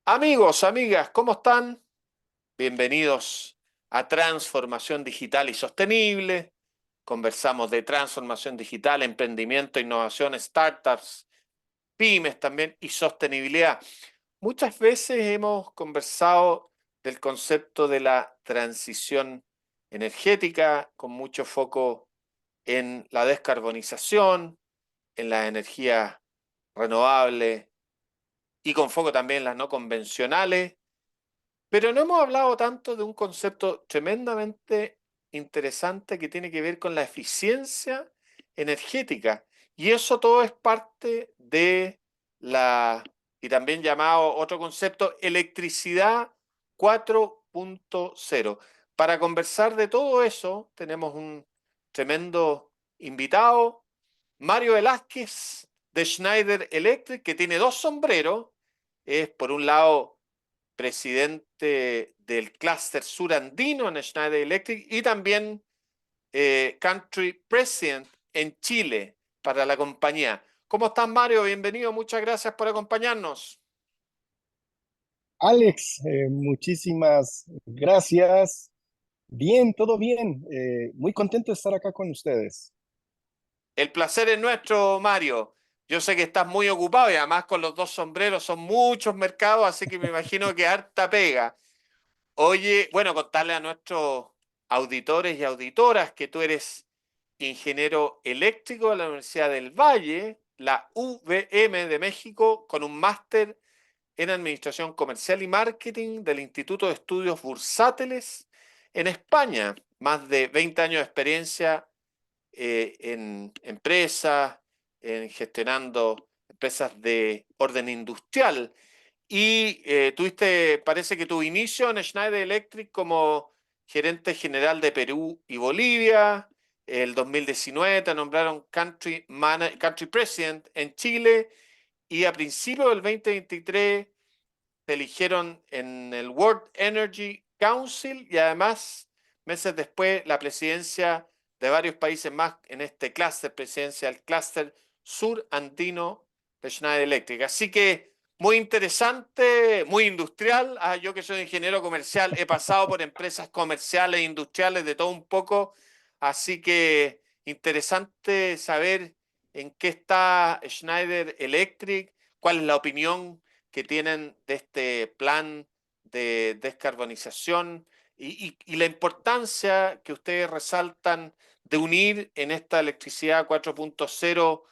Amigos, amigas, ¿cómo están? Bienvenidos a Transformación Digital y Sostenible. Conversamos de transformación digital, emprendimiento, innovación, startups, pymes también y sostenibilidad. Muchas veces hemos conversado del concepto de la transición energética con mucho foco en la descarbonización, en las energías renovables y con foco también en las no convencionales. Pero no hemos hablado tanto de un concepto tremendamente interesante que tiene que ver con la eficiencia energética. Y eso todo es parte de y también llamado otro concepto, electricidad 4.0. Para conversar de todo eso, tenemos un tremendo invitado, Mario Velázquez de Schneider Electric, que tiene dos sombreros. Es por un lado presidente del clúster surandino en Schneider Electric y también Country President en Chile para la compañía. ¿Cómo estás, Mario? Bienvenido, muchas gracias por acompañarnos. Alex, muchísimas gracias. Bien, todo bien. Muy contento de estar acá con ustedes. El placer es nuestro, Mario. Yo sé que estás muy ocupado y además con los dos sombreros son muchos mercados, así que me imagino que harta pega. Oye, bueno, contarle a nuestros auditores y auditoras que tú eres ingeniero eléctrico de la Universidad del Valle, la UVM de México, con un máster en Administración Comercial y Marketing del Instituto de Estudios Bursátiles en España. Más de 20 años de experiencia en empresas, en gestionando empresas de orden industrial. Y tuviste, parece que tu inicio en Schneider Electric como gerente general de Perú y Bolivia. El 2019 te nombraron Country President en Chile y a principios del 2023 te eligieron en el World Energy Council y además meses después la presidencia de varios países más en este clúster presidencial, clúster sur andino de Schneider Electric. Así que muy interesante, muy industrial. Yo que soy ingeniero comercial he pasado por empresas comerciales e industriales de todo un poco, así que interesante saber en qué está Schneider Electric, cuál es la opinión que tienen de este plan de descarbonización y la importancia que ustedes resaltan de unir en esta electricidad 4.0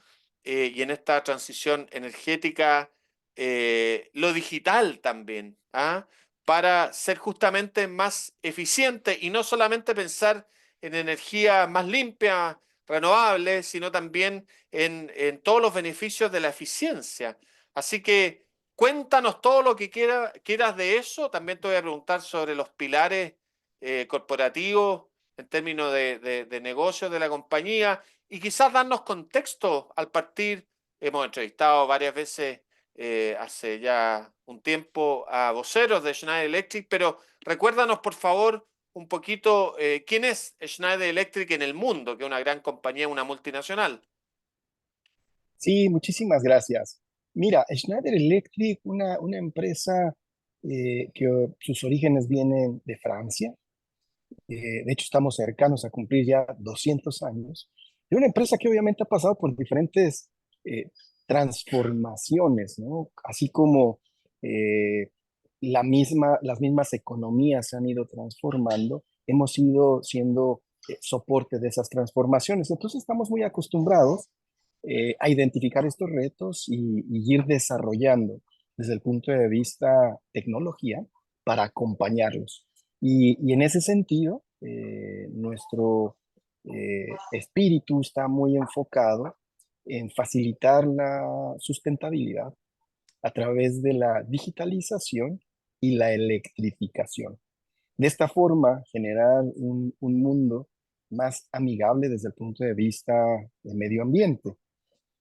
y en esta transición energética lo digital también, ¿ah? Para ser justamente más eficiente y no solamente pensar en energía más limpia, renovable, sino también en todos los beneficios de la eficiencia. Así que cuéntanos todo lo que quieras de eso. También te voy a preguntar sobre los pilares corporativos en términos de negocios de la compañía y quizás darnos contexto al partir. Hemos entrevistado varias veces hace ya un tiempo a voceros de Schneider Electric, pero recuérdanos por favor un poquito quién es Schneider Electric en el mundo, que es una gran compañía, una multinacional. Sí, muchísimas gracias. Mira, Schneider Electric, una empresa que sus orígenes vienen de Francia. De hecho, estamos cercanos a cumplir ya 200 años. De una empresa que obviamente ha pasado por diferentes eh, transformaciones, ¿no? Así como las mismas economías se han ido transformando, hemos ido siendo soporte de esas transformaciones. Entonces, estamos muy acostumbrados a identificar estos retos y ir desarrollando desde el punto de vista tecnología para acompañarlos. Y en ese sentido, nuestro espíritu está muy enfocado en facilitar la sustentabilidad a través de la digitalización y la electrificación. De esta forma, generar un mundo más amigable desde el punto de vista del medio ambiente.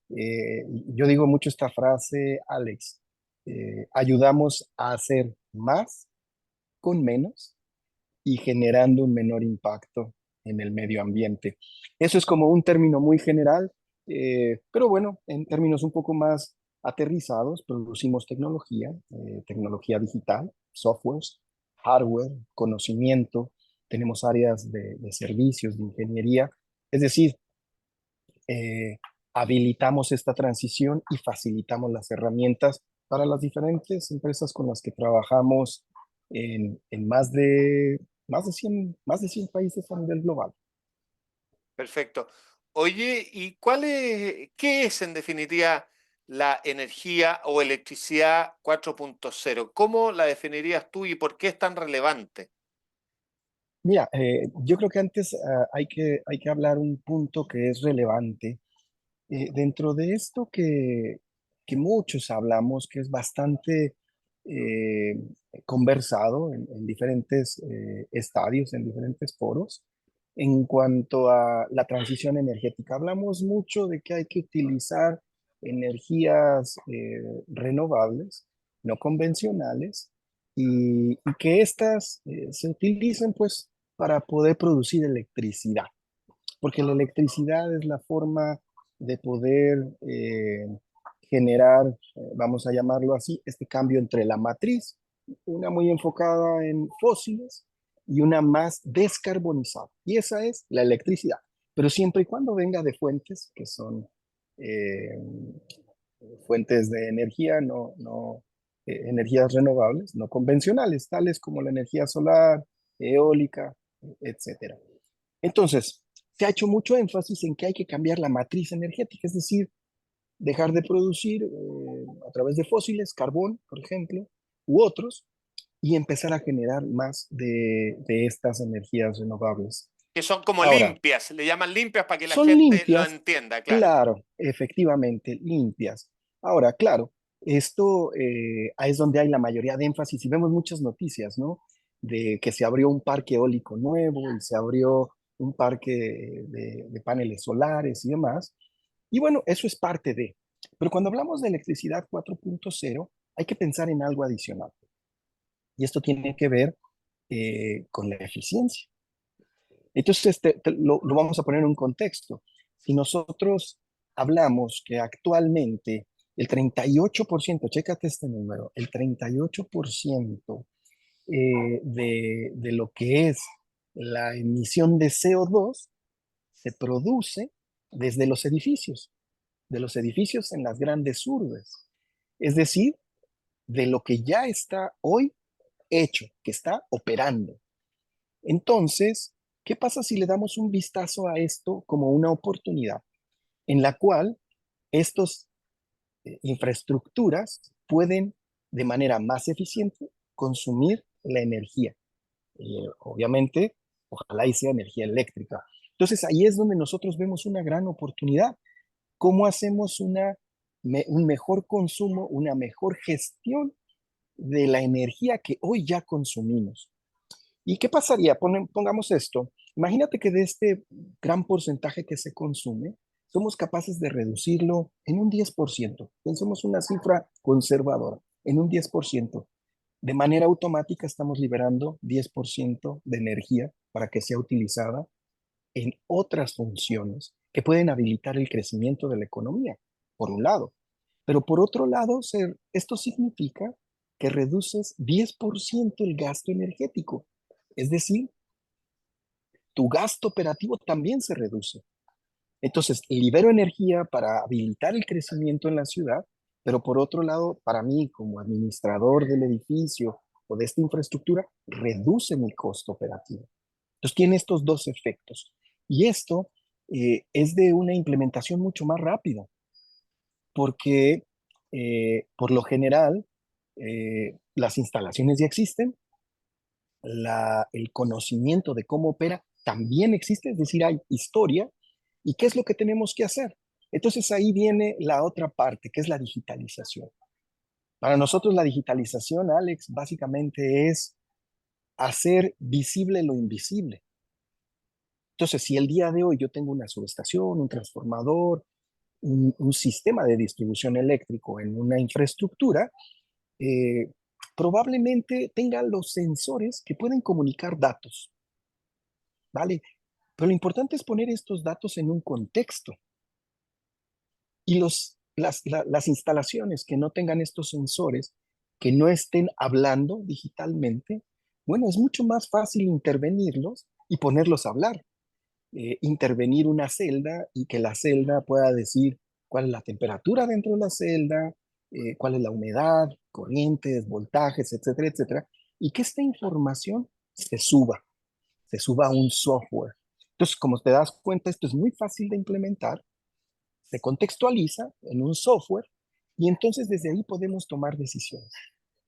Yo digo mucho esta frase, Alex, ayudamos a hacer más con menos y generando un menor impacto en el medio ambiente. Eso es como un término muy general, pero bueno, en términos un poco más aterrizados, producimos tecnología, tecnología digital, softwares, hardware, conocimiento, tenemos áreas de servicios, de ingeniería, es decir, eh, habilitamos esta transición y facilitamos las herramientas para las diferentes empresas con las que trabajamos en más de 100 países a nivel global. Perfecto. Oye, ¿y qué es en definitiva la energía o electricidad 4.0? ¿Cómo la definirías tú y por qué es tan relevante? Mira, yo creo que antes hay que hablar un punto que es relevante. Dentro de esto que muchos hablamos, que es bastante eh, conversado en diferentes estadios, en diferentes foros, en cuanto a la transición energética, hablamos mucho de que hay que utilizar energías renovables, no convencionales, y que éstas se utilicen pues para poder producir electricidad, porque la electricidad es la forma de poder generar, vamos a llamarlo así, este cambio entre la matriz, una muy enfocada en fósiles y una más descarbonizada. Y esa es la electricidad, pero siempre y cuando venga de fuentes que son eh, fuentes de energía, energías renovables, no convencionales, tales como la energía solar, eólica, etcétera. Entonces, se ha hecho mucho énfasis en que hay que cambiar la matriz energética, es decir, dejar de producir a través de fósiles, carbón, por ejemplo, u otros, y empezar a generar más de estas energías renovables. Que son como Ahora, limpias, le llaman limpias para que la son gente lo limpias, entienda, claro. claro, efectivamente, limpias. Ahora, claro, esto es donde hay la mayoría de énfasis y vemos muchas noticias, ¿no? De que se abrió un parque eólico nuevo y se abrió un parque de paneles solares y demás. Y bueno, eso es parte de. Pero cuando hablamos de electricidad 4.0, hay que pensar en algo adicional. Y esto tiene que ver con la eficiencia. Entonces, lo vamos a poner en un contexto. Si nosotros hablamos que actualmente el 38%, chécate este número, el 38% de lo que es la emisión de CO2 se produce desde los edificios, de los edificios en las grandes urbes. Es decir, de lo que ya está hoy hecho, que está operando. Entonces, ¿qué pasa si le damos un vistazo a esto como una oportunidad en la cual estas infraestructuras pueden de manera más eficiente consumir la energía? Obviamente, ojalá y sea energía eléctrica. Entonces, ahí es donde nosotros vemos una gran oportunidad. ¿Cómo hacemos un mejor consumo, una mejor gestión de la energía que hoy ya consumimos? ¿Y qué pasaría? Pongamos esto. Imagínate que de este gran porcentaje que se consume, somos capaces de reducirlo en un 10%. Pensemos una cifra conservadora, en un 10%. De manera automática estamos liberando 10% de energía para que sea utilizada en otras funciones que pueden habilitar el crecimiento de la economía, por un lado. Pero por otro lado, esto significa que reduces 10% el gasto energético. Es decir, tu gasto operativo también se reduce. Entonces, libero energía para habilitar el crecimiento en la ciudad, pero por otro lado, para mí como administrador del edificio o de esta infraestructura, reduce mi costo operativo. Entonces, tiene estos dos efectos. Y esto es de una implementación mucho más rápida, porque por lo general las instalaciones ya existen, el conocimiento de cómo opera también existe, es decir, hay historia. ¿Y qué es lo que tenemos que hacer? Entonces ahí viene la otra parte, que es la digitalización. Para nosotros la digitalización, Alex, básicamente es hacer visible lo invisible. Entonces, si el día de hoy yo tengo una subestación, un transformador, un sistema de distribución eléctrico en una infraestructura, eh, probablemente tenga los sensores que pueden comunicar datos, ¿vale? Pero lo importante es poner estos datos en un contexto. Y los las instalaciones que no tengan estos sensores, que no estén hablando digitalmente, bueno, es mucho más fácil intervenirlos y ponerlos a hablar. Intervenir una celda y que la celda pueda decir cuál es la temperatura dentro de la celda, cuál es la humedad, corrientes, voltajes, etcétera, etcétera, y que esta información se suba a un software. Entonces, como te das cuenta, esto es muy fácil de implementar, se contextualiza en un software y entonces desde ahí podemos tomar decisiones.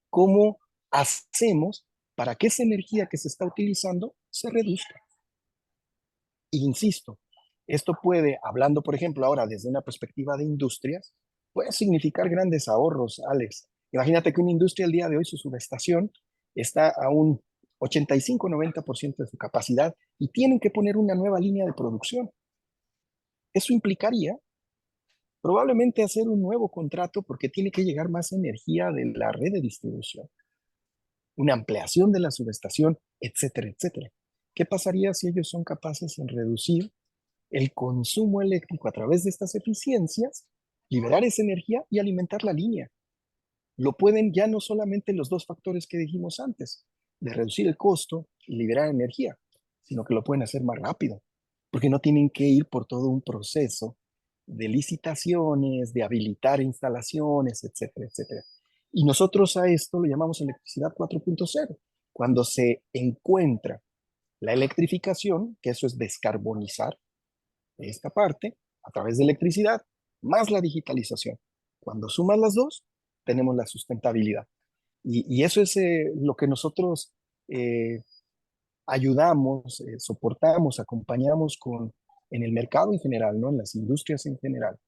¿Cómo hacemos para que esa energía que se está utilizando se reduzca? E insisto, esto puede, hablando por ejemplo ahora desde una perspectiva de industrias, puede significar grandes ahorros, Alex. Imagínate que una industria el día de hoy, su subestación, está a un 85-90% de su capacidad y tienen que poner una nueva línea de producción. Eso implicaría probablemente hacer un nuevo contrato porque tiene que llegar más energía de la red de distribución, una ampliación de la subestación, etcétera, etcétera. ¿Qué pasaría si ellos son capaces en reducir el consumo eléctrico a través de estas eficiencias, liberar esa energía y alimentar la línea? Lo pueden ya no solamente los dos factores que dijimos antes, de reducir el costo y liberar energía, sino que lo pueden hacer más rápido, porque no tienen que ir por todo un proceso de licitaciones, de habilitar instalaciones, etcétera, etcétera. Y nosotros a esto lo llamamos electricidad 4.0. Cuando se encuentra la electrificación, que eso es descarbonizar esta parte a través de electricidad, más la digitalización. Cuando sumas las dos, tenemos la sustentabilidad. Y eso es lo que nosotros eh, ayudamos, soportamos, acompañamos en el mercado en general, ¿no? En las industrias en general.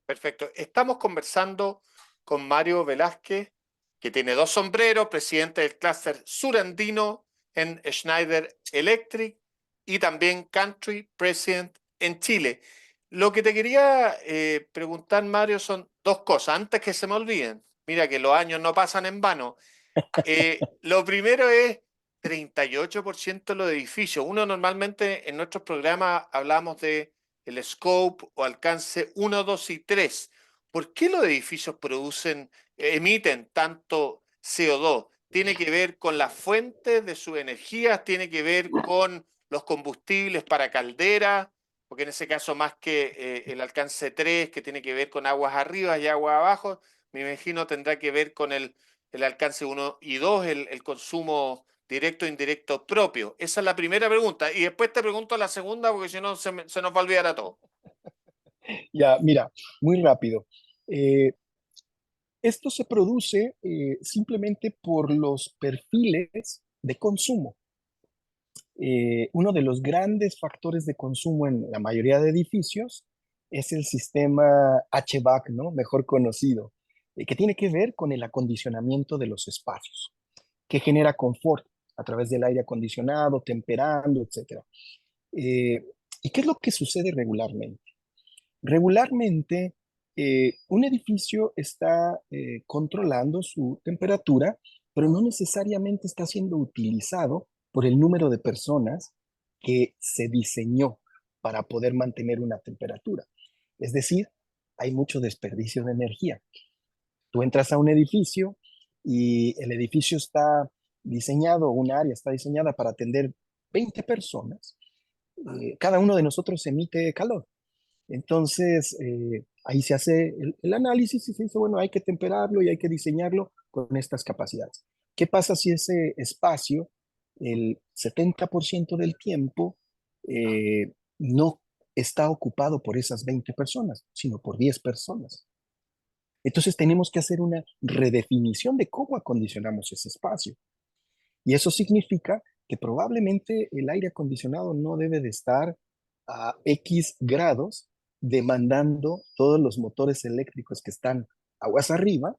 Perfecto. Estamos conversando con Mario Velázquez, que tiene dos sombreros, presidente del clúster surandino en Schneider Electric y también Country President en Chile. Lo que te quería preguntar, Mario, son dos cosas, antes que se me olviden. Mira que los años no pasan en vano. Lo primero es 38% de los edificios. Uno normalmente en nuestros programas hablamos de el scope o alcance uno, 2 y 3. ¿Por qué los edificios emiten tanto CO2? ¿Tiene que ver con las fuentes de sus energías? ¿Tiene que ver con los combustibles para calderas? Porque en ese caso, más que el alcance 3, que tiene que ver con aguas arriba y aguas abajo, me imagino tendrá que ver con el alcance uno y 2, el consumo directo e indirecto propio. Esa es la primera pregunta. Y después te pregunto la segunda, porque si no se nos va a olvidar a todos. Ya, mira, muy rápido. Eh, Esto se produce simplemente por los perfiles de consumo. Uno de los grandes factores de consumo en la mayoría de edificios es el sistema HVAC, ¿no? Mejor conocido, que tiene que ver con el acondicionamiento de los espacios, que genera confort a través del aire acondicionado, temperando, etcétera. Eh, ¿Y qué es lo que sucede regularmente? Regularmente, un edificio está controlando su temperatura, pero no necesariamente está siendo utilizado por el número de personas que se diseñó para poder mantener una temperatura. Es decir, hay mucho desperdicio de energía. Tú entras a un edificio y el edificio está diseñado, un área está diseñada para atender 20 personas. Cada uno de nosotros emite calor. Entonces, ahí se hace el análisis y se dice, bueno, hay que temperarlo y hay que diseñarlo con estas capacidades. ¿Qué pasa si ese espacio, el 70% del tiempo, no está ocupado por esas 20 personas, sino por 10 personas? Entonces tenemos que hacer una redefinición de cómo acondicionamos ese espacio. Y eso significa que probablemente el aire acondicionado no debe de estar a X grados demandando todos los motores eléctricos que están aguas arriba,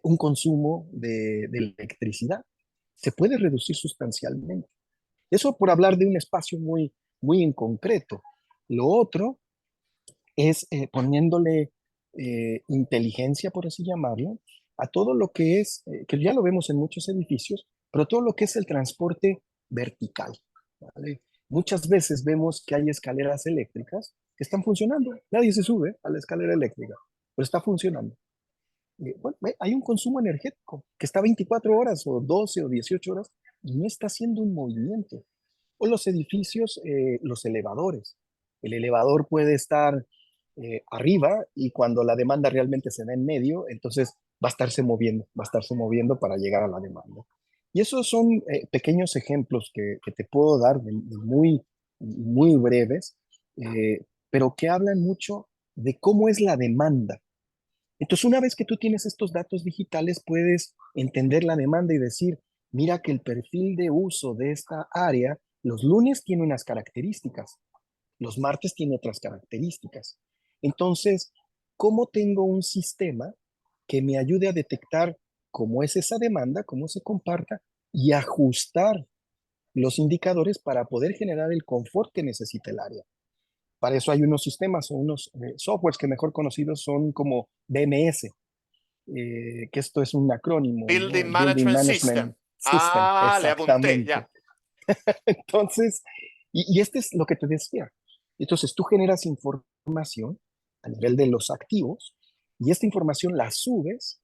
un consumo de electricidad. Se puede reducir sustancialmente. Eso por hablar de un espacio muy, muy en concreto. Lo otro es poniéndole inteligencia, por así llamarlo, a todo lo que es, que ya lo vemos en muchos edificios, pero todo lo que es el transporte vertical. ¿Vale? Muchas veces vemos que hay escaleras eléctricas que están funcionando. Nadie se sube a la escalera eléctrica. pero está funcionando. Bueno, hay un consumo energético que está 24 horas o 12 o 18 horas y no está haciendo un movimiento. O los edificios, los elevadores. El elevador puede estar arriba y cuando la demanda realmente se da en medio, entonces va a estarse moviendo para llegar a la demanda. Y esos son pequeños ejemplos que te puedo dar de muy, muy breves, pero que hablan mucho de cómo es la demanda. Entonces, una vez que tú tienes estos datos digitales, puedes entender la demanda y decir, mira que el perfil de uso de esta área, los lunes tiene unas características, los martes tiene otras características. Entonces, ¿cómo tengo un sistema que me ayude a detectar cómo es esa demanda, cómo se comparta y ajustar los indicadores para poder generar el confort que necesita el área? Para eso hay unos sistemas o unos softwares que mejor conocidos son como BMS, que esto es un acrónimo, ¿no? Building El Building Management System. Management System, Ah, le apunté, exactamente. ya. Entonces, y este es lo que te decía. Entonces, tú generas información a nivel de los activos y esta información la subes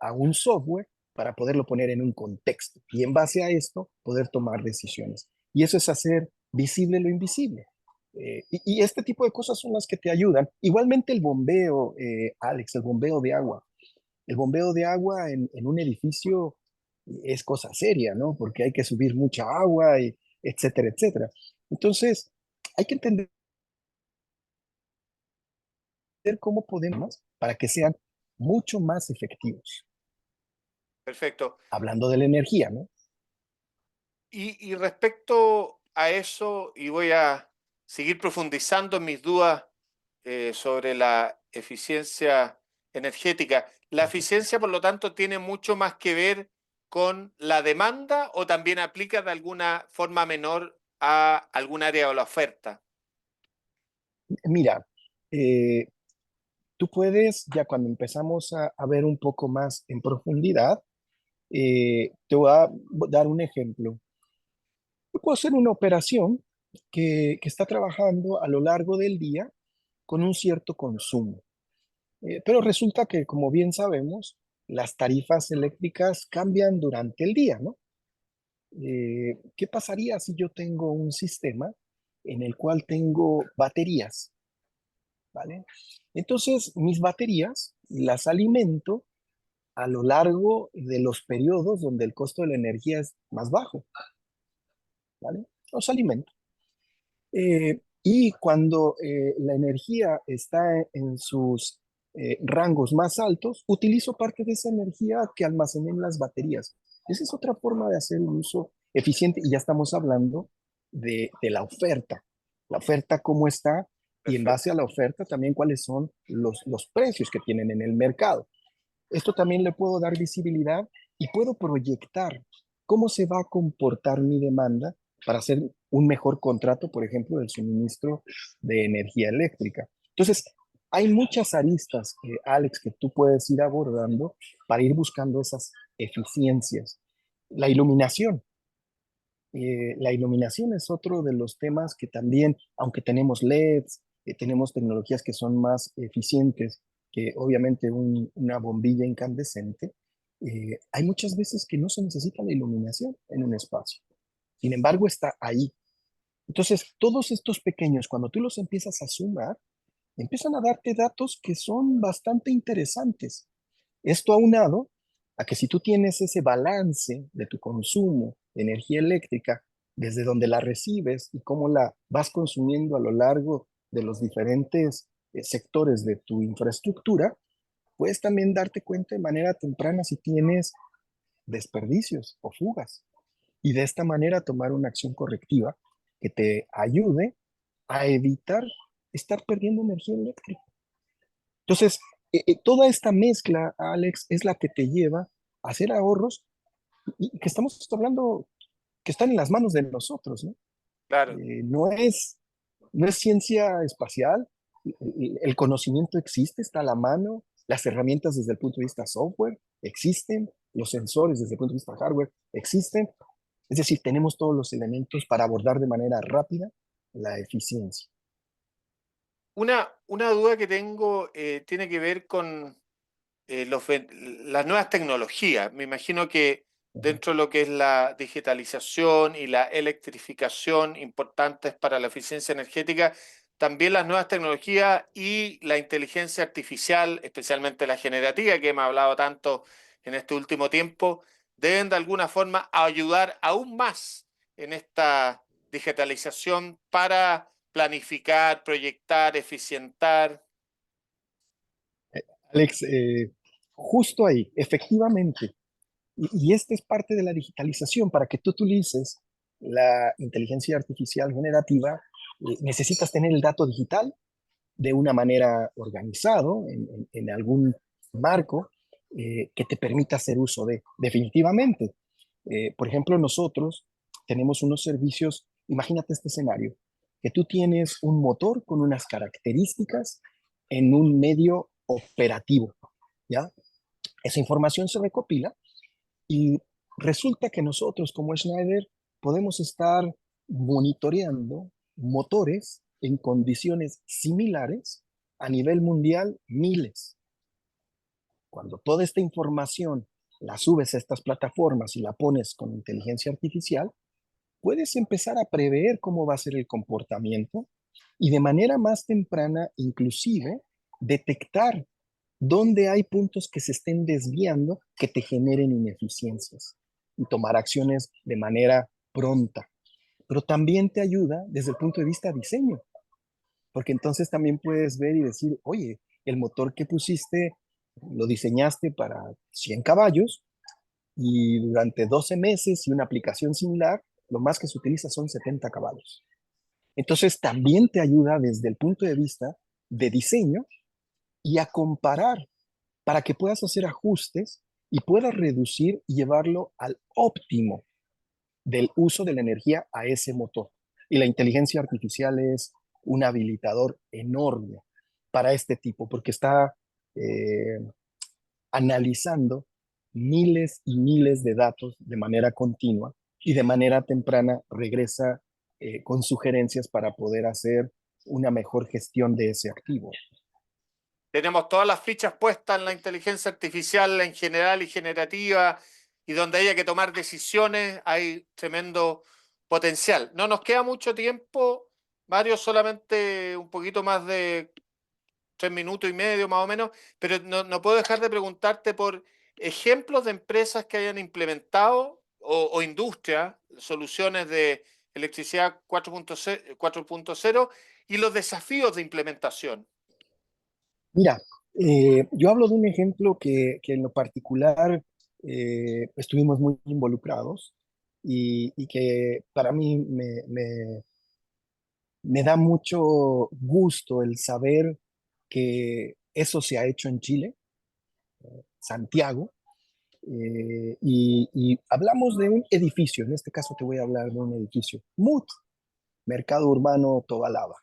a un software para poderlo poner en un contexto y en base a esto poder tomar decisiones. Y eso es hacer visible lo invisible. Y este tipo de cosas son las que te ayudan. Igualmente el bombeo, Alex, el bombeo de agua. El bombeo de agua en un edificio es cosa seria, ¿no? Porque hay que subir mucha agua, y etcétera, etcétera. Entonces, hay que entender cómo podemos para que sean mucho más efectivos. Perfecto. Hablando de la energía, ¿no? Y respecto a eso, y voy a seguir profundizando en mis dudas sobre la eficiencia energética. ¿La eficiencia, por lo tanto, tiene mucho más que ver con la demanda o también aplica de alguna forma menor a algún área de la oferta? Mira, eh, tú puedes, ya cuando empezamos a ver un poco más en profundidad, te voy a dar un ejemplo. Yo puedo hacer una operación que está trabajando a lo largo del día con un cierto consumo. Pero resulta que, como bien sabemos, las tarifas eléctricas cambian durante el día, ¿no? ¿Qué pasaría si yo tengo un sistema en el cual tengo baterías? ¿Vale? Entonces, mis baterías las alimento a lo largo de los periodos donde el costo de la energía es más bajo, ¿vale? Los alimento. Y cuando la energía está en sus rangos más altos, utilizo parte de esa energía que almacené en las baterías. Esa es otra forma de hacer un uso eficiente y ya estamos hablando de la oferta. La oferta cómo está y en base Perfecto. a la oferta también cuáles son los precios que tienen en el mercado. Esto también le puedo dar visibilidad y puedo proyectar cómo se va a comportar mi demanda para hacer un mejor contrato, por ejemplo, del suministro de energía eléctrica. Entonces, hay muchas aristas, Alex, que tú puedes ir abordando para ir buscando esas eficiencias. La iluminación. La iluminación es otro de los temas que también, aunque tenemos LEDs, tenemos tecnologías que son más eficientes que obviamente una bombilla incandescente, hay muchas veces que no se necesita la iluminación en un espacio. Sin embargo, está ahí. Entonces, todos estos pequeños, cuando tú los empiezas a sumar, empiezan a darte datos que son bastante interesantes. Esto aunado a que si tú tienes ese balance de tu consumo de energía eléctrica, desde donde la recibes y cómo la vas consumiendo a lo largo de los diferentes sectores de tu infraestructura, puedes también darte cuenta de manera temprana si tienes desperdicios o fugas y de esta manera tomar una acción correctiva que te ayude a evitar estar perdiendo energía eléctrica. Entonces, toda esta mezcla, Alex, es la que te lleva a hacer ahorros y que estamos hablando que están en las manos de nosotros, ¿no? Claro. No es ciencia espacial, el conocimiento existe, está a la mano, las herramientas desde el punto de vista software existen, los sensores desde el punto de vista hardware existen, es decir, tenemos todos los elementos para abordar de manera rápida la eficiencia. Una duda que tengo tiene que ver con las nuevas tecnologías. Me imagino que Ujú. dentro de lo que es la digitalización y la electrificación importantes para la eficiencia energética, también las nuevas tecnologías y la inteligencia artificial, especialmente la generativa, que hemos hablado tanto en este último tiempo, deben de alguna forma ayudar aún más en esta digitalización para planificar, proyectar, eficientar. Alex, justo ahí, efectivamente. Y este es parte de la digitalización. Para que tú utilices la inteligencia artificial generativa, necesitas tener el dato digital de una manera organizado, en algún marco que te permita hacer uso de. Definitivamente. Por ejemplo, nosotros tenemos unos servicios, imagínate este escenario, que tú tienes un motor con unas características en un medio operativo, ¿ya? Esa información se recopila y resulta que nosotros como Schneider podemos estar monitoreando motores en condiciones similares a nivel mundial, miles. Cuando toda esta información la subes a estas plataformas y la pones con inteligencia artificial, puedes empezar a prever cómo va a ser el comportamiento y de manera más temprana, inclusive, detectar dónde hay puntos que se estén desviando que te generen ineficiencias y tomar acciones de manera pronta. Pero también te ayuda desde el punto de vista de diseño, porque entonces también puedes ver y decir, oye, el motor que pusiste lo diseñaste para 100 caballos y durante 12 meses y una aplicación similar, lo más que se utiliza son 70 caballos. Entonces también te ayuda desde el punto de vista de diseño y a comparar para que puedas hacer ajustes y puedas reducir y llevarlo al óptimo del uso de la energía a ese motor. Y la inteligencia artificial es un habilitador enorme para este tipo, porque está eh, analizando miles y miles de datos de manera continua y de manera temprana regresa con sugerencias para poder hacer una mejor gestión de ese activo. Tenemos todas las fichas puestas en la inteligencia artificial en general y generativa, y donde haya que tomar decisiones hay tremendo potencial. No nos queda mucho tiempo, Mario, solamente un poquito más de 3 minutos y medio más o menos, pero no puedo dejar de preguntarte por ejemplos de empresas que hayan implementado o industria, soluciones de electricidad 4.0 y los desafíos de implementación. Mira, yo hablo de un ejemplo que en lo particular estuvimos muy involucrados y que para mí me da mucho gusto el saber que eso se ha hecho en Chile, Santiago, y hablamos de un edificio, en este caso te voy a hablar de un edificio, MUT, Mercado Urbano Tobalaba.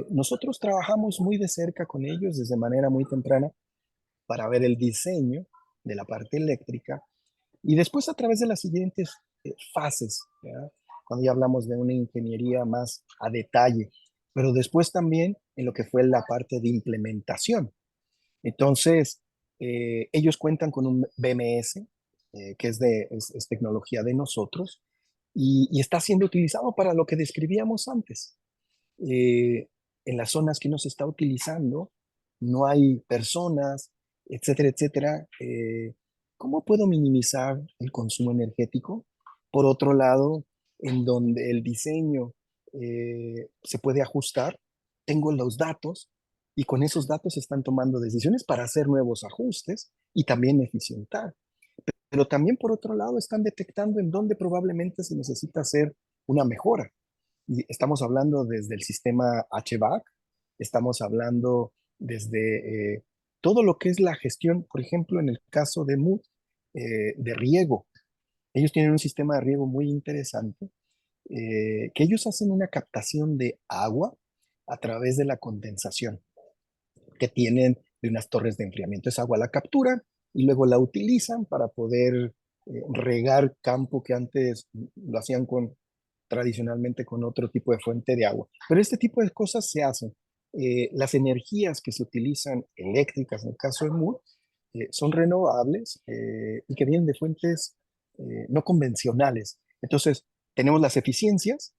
Nosotros trabajamos muy de cerca con ellos desde manera muy temprana para ver el diseño de la parte eléctrica y después a través de las siguientes fases, ¿ya? Cuando ya hablamos de una ingeniería más a detalle, pero después también en lo que fue la parte de implementación. Entonces, ellos cuentan con un BMS, que es tecnología de nosotros, y está siendo utilizado para lo que describíamos antes. eh, en las zonas que no se está utilizando, no hay personas, etcétera, etcétera. ¿Cómo puedo minimizar el consumo energético? Por otro lado, en donde el diseño se puede ajustar, tengo los datos y con esos datos se están tomando decisiones para hacer nuevos ajustes y también eficientar. Pero también por otro lado están detectando en dónde probablemente se necesita hacer una mejora. Y estamos hablando desde el sistema HVAC, estamos hablando desde todo lo que es la gestión, por ejemplo, en el caso de MUD, de riego. Ellos tienen un sistema de riego muy interesante, que ellos hacen una captación de agua a través de la condensación que tienen de unas torres de enfriamiento. Esa agua la capturan y luego la utilizan para poder regar campo que antes lo hacían tradicionalmente con otro tipo de fuente de agua. Pero este tipo de cosas se hacen. las energías que se utilizan eléctricas, en el caso de Moore, son renovables y que vienen de fuentes no convencionales. Entonces, tenemos las eficiencias,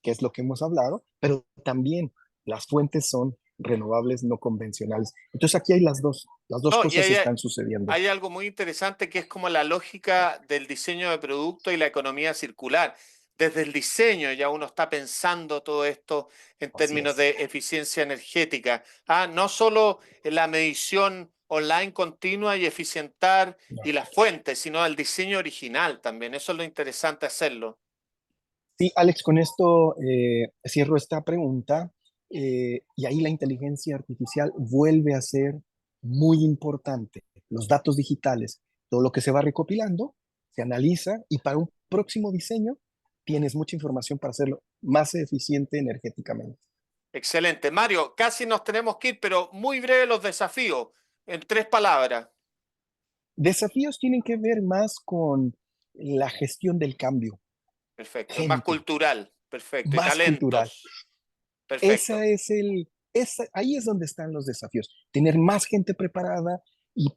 que es lo que hemos hablado, pero también las fuentes son renovables no convencionales. Entonces, aquí hay las dos No, y cosas están sucediendo. hay algo muy interesante que es como la lógica del diseño de producto y la economía circular. Desde el diseño ya uno está pensando todo esto en Así términos es. de eficiencia energética. Ah, no solo en la medición online continua y eficientar No. y las fuentes, sino el diseño original también. Eso es lo interesante hacerlo. Sí, Alex, con esto cierro esta pregunta y ahí la inteligencia artificial vuelve a ser muy importante. Los datos digitales, todo lo que se va recopilando, se analiza y para un próximo diseño tienes mucha información para hacerlo más eficiente energéticamente. Excelente. Mario, casi nos tenemos que ir, pero muy breve los desafíos, en 3 palabras. Desafíos tienen que ver más con la gestión del cambio, Perfecto. Más gente, cultural. Perfecto. Y más cultural. talentos. Perfecto. Ahí es donde están los desafíos. Tener más gente preparada y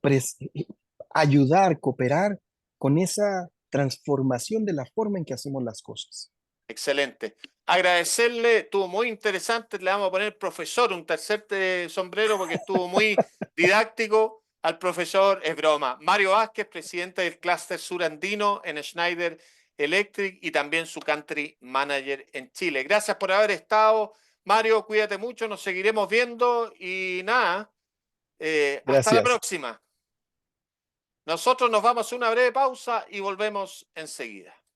ayudar, cooperar con esa transformación de la forma en que hacemos las cosas. Excelente. Agradecerle, estuvo muy interesante. Le vamos a poner profesor, un tercer sombrero, porque estuvo muy didáctico. Al profesor, es broma. Mario Vázquez, presidente del Clúster Surandino en Schneider Electric y también su country manager en Chile. Gracias por haber estado. Mario, cuídate mucho, nos seguiremos viendo y nada, hasta la Gracias. próxima. Nosotros nos vamos a una breve pausa y volvemos enseguida.